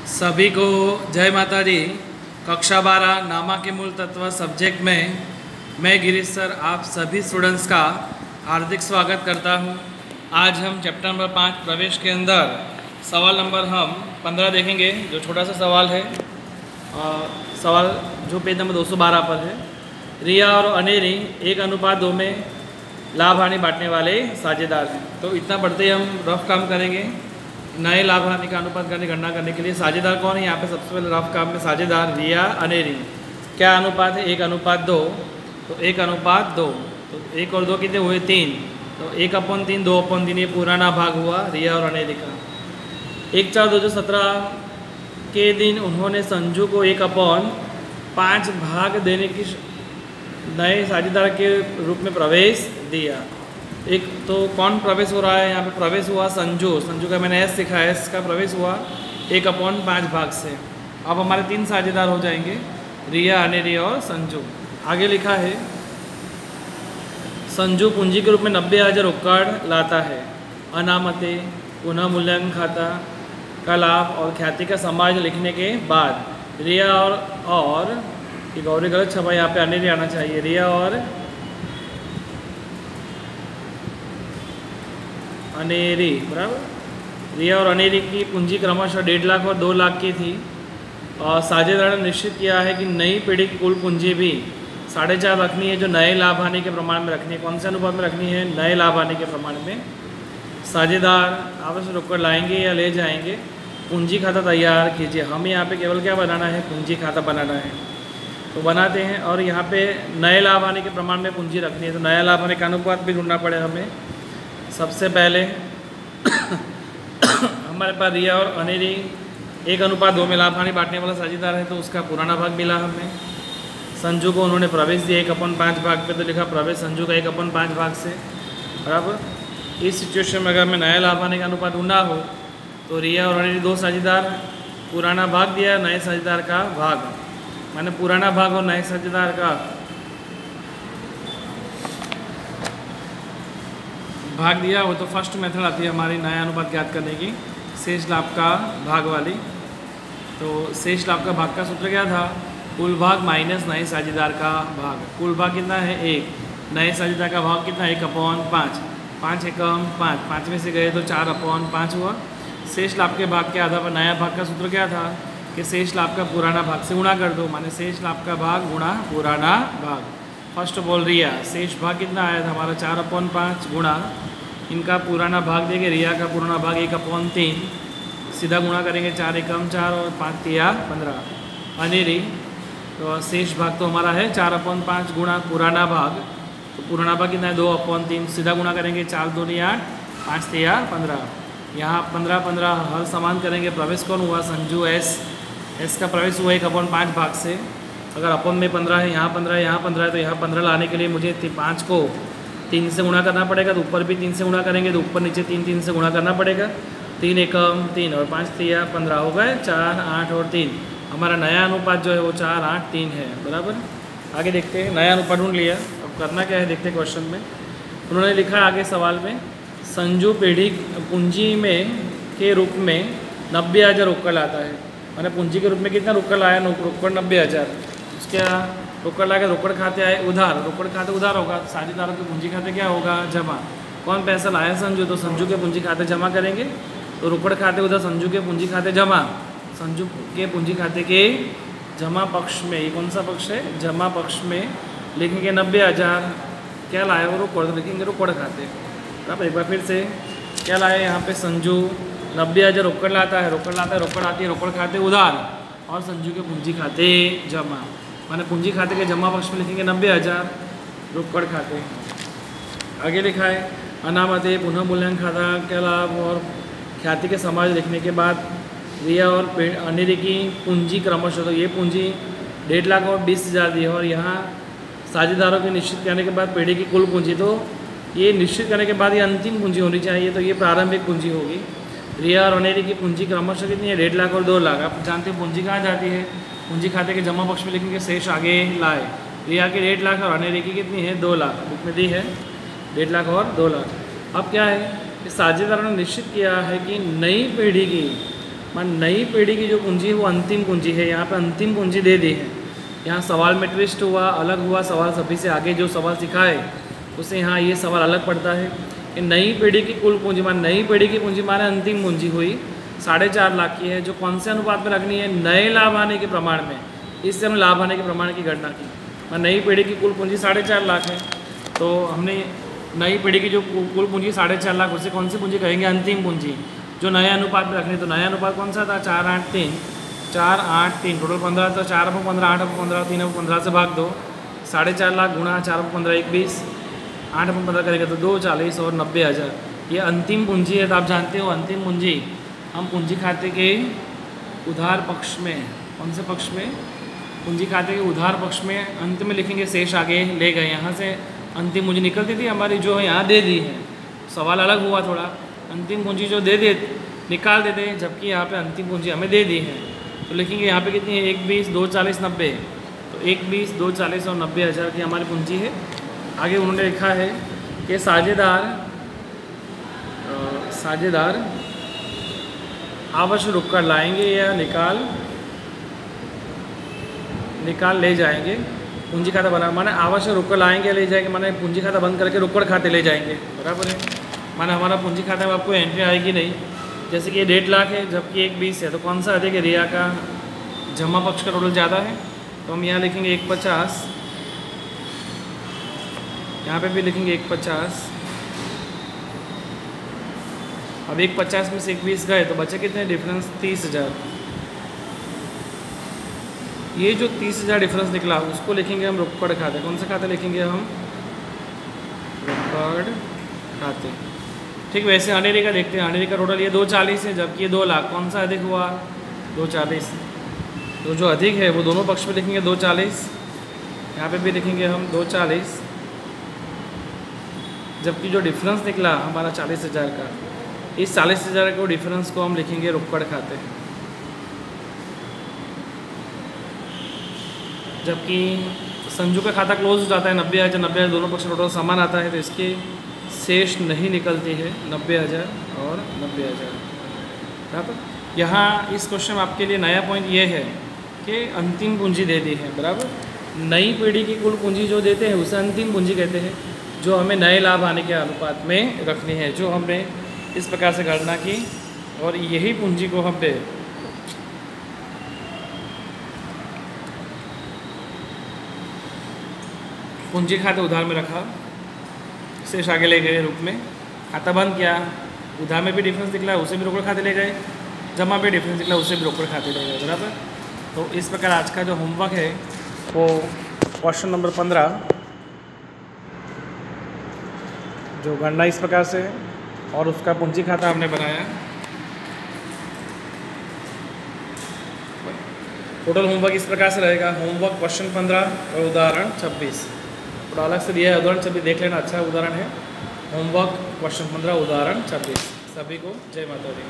सभी को जय माता दी। कक्षा 12 नामा के मूल तत्व सब्जेक्ट में मैं गिरीश सर आप सभी स्टूडेंट्स का हार्दिक स्वागत करता हूं। आज हम चैप्टर नंबर 5 प्रवेश के अंदर सवाल नंबर हम 15 देखेंगे, जो छोटा सा सवाल है। सवाल जो पेज नंबर 212 पर है। रिया और अनेरी 1:2 में लाभ हानि बांटने वाले साझेदार हैं। तो इतना पढ़ते ही हम रफ काम करेंगे। नए लाभ हानि का अनुपात करने गणना करने के लिए साझेदार कौन है? यहाँ पे सबसे पहले रफ काम में साझेदार रिया अनेरी। क्या अनुपात है? 1:2। तो 1:2 तो 1 और 2 कितने हुए? 3। तो 1/3 2/3 ये पुराना भाग हुआ रिया और अनेरी का। 1/4/2017 के दिन उन्होंने संजू को 1/5 भाग देने की नए साझेदार के रूप में प्रवेश दिया। एक तो कौन प्रवेश हो रहा है? यहाँ पे प्रवेश हुआ संजू। संजू का मैंने एस लिखा है, एस का प्रवेश हुआ 1/5 भाग से। अब हमारे 3 साझेदार हो जाएंगे, रिया अनेरी और संजू। आगे लिखा है संजू पूंजी के रूप में 90,000 रोकड़ लाता है। अनामते पुनः मूल्यांकन खाता का लाभ और ख्याति का समाज लिखने के बाद रिया और एक और गलत छपा, यहाँ पे अनेरी आना चाहिए। रिया और अनेरी बराबर। रिया और अनेरी की पूंजी क्रमशः 1.5 लाख और 2 लाख की थी। और साझेदार ने निश्चित किया है कि नई पीढ़ी की कुल पूंजी भी 4.5 रखनी है, जो नए लाभ हानि के प्रमाण में रखनी है। कौन से अनुपात में रखनी है? नए लाभ हानि के प्रमाण में। साझेदार आपस में रोकड़ लाएंगे या ले जाएंगे। पूंजी खाता तैयार कीजिए। हमें यहाँ पे केवल क्या बनाना है? पूंजी खाता बनाना है। तो बनाते हैं। और यहाँ पे नए लाभ हानि के प्रमाण में पूंजी रखनी है, तो नया लाभ हानि का अनुपात भी ढूंढना पड़ेगा हमें। सबसे पहले हमारे पास रिया और अनेरी 1:2 में लाभ हानि बांटने वाला साझेदार है, तो उसका पुराना भाग मिला हमें। संजू को उन्होंने प्रवेश दिया 1/5 भाग पे, तो लिखा प्रवेश संजू का 1/5 भाग से बराबर। इस सिचुएशन में अगर मैं नया लाभ हानि का अनुपात ढूंढना हो तो रिया और अनेरी 2 साझेदार, पुराना भाग दिया, नए साझेदार का भाग, माने पुराना भाग और नए साझेदार का भाग दिया हो। तो फर्स्ट मेथड आती है हमारी नया अनुपात ज्ञात करने की, शेष लाभ का भाग वाली। तो शेष लाभ का भाग का सूत्र क्या था? कुल भाग माइनस नए साझेदार का भाग। कुल भाग कितना है? 1। नए साझेदार का भाग कितना? 1/5। 5 एकम 5, 5 में से गए तो 4/5 हुआ। शेष लाभ के भाग के आधार पर नया भाग का सूत्र क्या था कि शेष लाभ का पुराना भाग से गुणा कर दो, माने शेष लाभ का भाग गुणा पुराना भाग। फर्स्ट बोल रिया, शेष भाग कितना आया था हमारा? 4/5 गुणा इनका पुराना भाग देंगे, रिया का पुराना भाग 1/3, सीधा गुणा करेंगे 4 एकम 4 और 5 तिया 15। अनेरी तो शेष भाग तो हमारा है 4/5 गुणा पुराना भाग, तो पुराना भाग कितना है? 2/3, सीधा गुणा करेंगे 4 दूनी 8, 5 तिया 15। यहाँ 15 हर समान करेंगे। प्रवेश कौन हुआ? संजू। एस का प्रवेश हुआ 1/5 भाग से। अगर अपन में 15 है, यहाँ 15 है, यहाँ 15 है, तो यहाँ 15 लाने के लिए मुझे 5 को 3 से गुणा करना पड़ेगा। तो ऊपर भी 3 से गुणा करेंगे, तो ऊपर नीचे 3 से गुणा करना पड़ेगा। 3 एकम 3 और 5 तिया 15 हो गए 4, 8 और 3। हमारा नया अनुपात जो है वो 4, 8, 3 है बराबर। आगे देखते हैं, नया अनुपात ढूंढ लिया। अब करना क्या है देखते हैं क्वेश्चन में। उन्होंने लिखा आगे सवाल में, संजू पीढ़ी पूंजी में के रूप में 90,000 रोकड़ लाता है। मैंने पूंजी के रूप में कितना रोकड़ लाया? रोकड़ 90,000। उसके रोकड़ ला के रोकड़ खाते आए उधार। रोकड़ खाते उधार होगा, साझेदारों के पूंजी खाते क्या होगा? जमा। कौन पैसा लाया? संजू। तो संजू के पूंजी खाते जमा करेंगे। तो रोकड़ खाते उधार, संजू के पूंजी खाते जमा। संजू के पूंजी खाते के जमा पक्ष में, ये कौन सा पक्ष है? जमा पक्ष में लिखेंगे 90,000। क्या लाया वो? रोकड़। तो लिखेंगे रोकड़ खाते। अब एक बार फिर से क्या लाया यहाँ पे? संजू 90,000 रोकड़ लाता है, रोकड़ लाता है, रोकड़ आती है, रोकड़ खाते उधार, और संजू के पूंजी खाते जमा। माने पूंजी खाते के जमा पक्ष में लिखेंगे 90,000 रोकड़ खाते। आगे लिखा है अनामते पुनः मूल्यांकन खाता के लाभ और ख्याति के समाज लिखने के बाद रिया और अनेरी की पूंजी क्रमशः, तो ये पूंजी 1.5 लाख और 20,000 दी है। और यहाँ साझेदारों के निश्चित करने के बाद पीढ़ी की कुल पूंजी, तो ये निश्चित करने के बाद ये अंतिम पूंजी होनी चाहिए, तो ये प्रारंभिक पूंजी होगी। रिया और अनेरी की पूंजी क्रमशः कितनी है? 1.5 लाख और 2 लाख। आप जानते हैं पूंजी कहाँ जाती है? पूंजी खाते के जमा पक्ष में लिखेंगे शेष आगे लाए। रिया की 1.5 लाख और अनेरी की कितनी है? 2 लाख। बुक में दी है 1.5 लाख और 2 लाख। अब क्या है? साझेदारों ने निश्चित किया है कि नई पीढ़ी की मान नई पीढ़ी की जो पूंजी है वो अंतिम पूंजी है, यहाँ पे अंतिम पूंजी दे दी है। यहाँ सवाल में ट्विस्ट हुआ, अलग हुआ सवाल, सभी से आगे जो सवाल सिखाए उससे यहाँ ये सवाल अलग पड़ता है कि नई पीढ़ी की कुल पूंजी, मान नई पीढ़ी की पूंजी माने अंतिम पूंजी हुई 4.5 लाख की है, जो कौन से अनुपात में रखनी है, नए लाभ आने के प्रमाण में। इससे हमने लाभ आने के प्रमाण की गणना की। मान नई पीढ़ी की कुल पूंजी 4.5 लाख है, तो हमने नई पीढ़ी की जो कुल पूंजी 4.5 लाख, उसे कौन सी पूंजी कहेंगे, अंतिम पूंजी, जो नए अनुपात में रखनी। तो नया अनुपात कौन सा था, 4/8/3 टोटल 15, तो 4/15 8/15 3/15 से भाग दो, 4.5 लाख गुणा 4/15 21, 8/15 करेगा तो 2 40 और 90,000, ये अंतिम पूंजी है। तो आप जानते हो अंतिम पूंजी हम पूंजी खाते के उधार पक्ष में, कौन से पक्ष में, पूंजी खाते के उधार पक्ष में अंत में लिखेंगे, शेष आगे ले गए। यहाँ से अंतिम पूंजी निकलती थी हमारी, जो यहाँ दे दी है, सवाल अलग हुआ थोड़ा, अंतिम पूंजी जो दे निकाल देते हैं, जबकि यहाँ पे अंतिम पूंजी हमें दे दी है। तो लिखेंगे यहाँ पे कितनी है, 1 20 2 40 90, तो 1 20 2 40 और 90,000 की हमारी पूंजी है। आगे उन्होंने लिखा है कि साझेदार आवश्यक रुक कर लाएंगे या निकाल ले जाएंगे, पूंजी खाता बना, माने आवश्यक रोकड़ लाएंगे ले जाएंगे, माने पूंजी खाता बंद करके रोकड़ खाते ले जाएंगे, बराबर है। माने हमारा पूंजी खाता में आपको एंट्री आएगी नहीं, जैसे कि ये 1.5 लाख है जबकि 1 20 है, तो कौन सा अधिक है, रिया का जमा पक्ष का टोटल ज़्यादा है, तो हम यहाँ लिखेंगे 150, यहाँ पे भी लिखेंगे 150। अब 150 में से 1 20 गए तो बचे कितने, डिफरेंस 30,000। ये जो 30,000 डिफरेंस निकला उसको लिखेंगे हम रोकड़ खाते। कौन सा खाते लिखेंगे हम, रोकड़ खाते। ठीक, वैसे अनेरी का देखते हैं। अनेरी का टोटल ये 240 है जबकि ये 2 लाख, कौन सा अधिक हुआ, 240। तो जो अधिक है वो दोनों पक्ष में लिखेंगे 240, यहाँ पे भी लिखेंगे हम 240, जबकि जो डिफरेंस निकला हमारा 40,000 का, इस 40,000 को डिफरेंस को हम लिखेंगे रोकड़ खाते। जबकि संजू का खाता क्लोज हो जाता है 90,000, 90,000 दोनों पक्ष टोटल समान आता है, तो इसके शेष नहीं निकलती है 90,000 और 90,000। बराबर। यहाँ इस क्वेश्चन में आपके लिए नया पॉइंट ये है कि अंतिम पूंजी दे दी है, बराबर। नई पीढ़ी की कुल पूंजी जो देते हैं उसे अंतिम पूंजी कहते हैं, जो हमें नए लाभ आने के अनुपात में रखनी है, जो हमने इस प्रकार से गणना की, और यही पूंजी को हमने पूंजी खाते उधार में रखा, शेष आगे ले गए रूप में, खाता बंद किया, उधार में भी डिफरेंस निकला उसे भी रोकड़ खाते ले गए, जमा पे डिफरेंस निकला उसे भी रोकड़ खाते ले गए, बराबर। तो इस प्रकार आज का जो होमवर्क है वो क्वेश्चन नंबर 15, जो गणना इस प्रकार से है और उसका पूंजी खाता हमने बनाया। टोटल होमवर्क इस प्रकार से रहेगा। होमवर्क क्वेश्चन 15 और उदाहरण 26, थोड़ा अलग से दिया है, उदाहरण 26 देख लेना, अच्छा उदाहरण है। होमवर्क क्वेश्चन 15 उदाहरण 26। सभी को जय माता दी।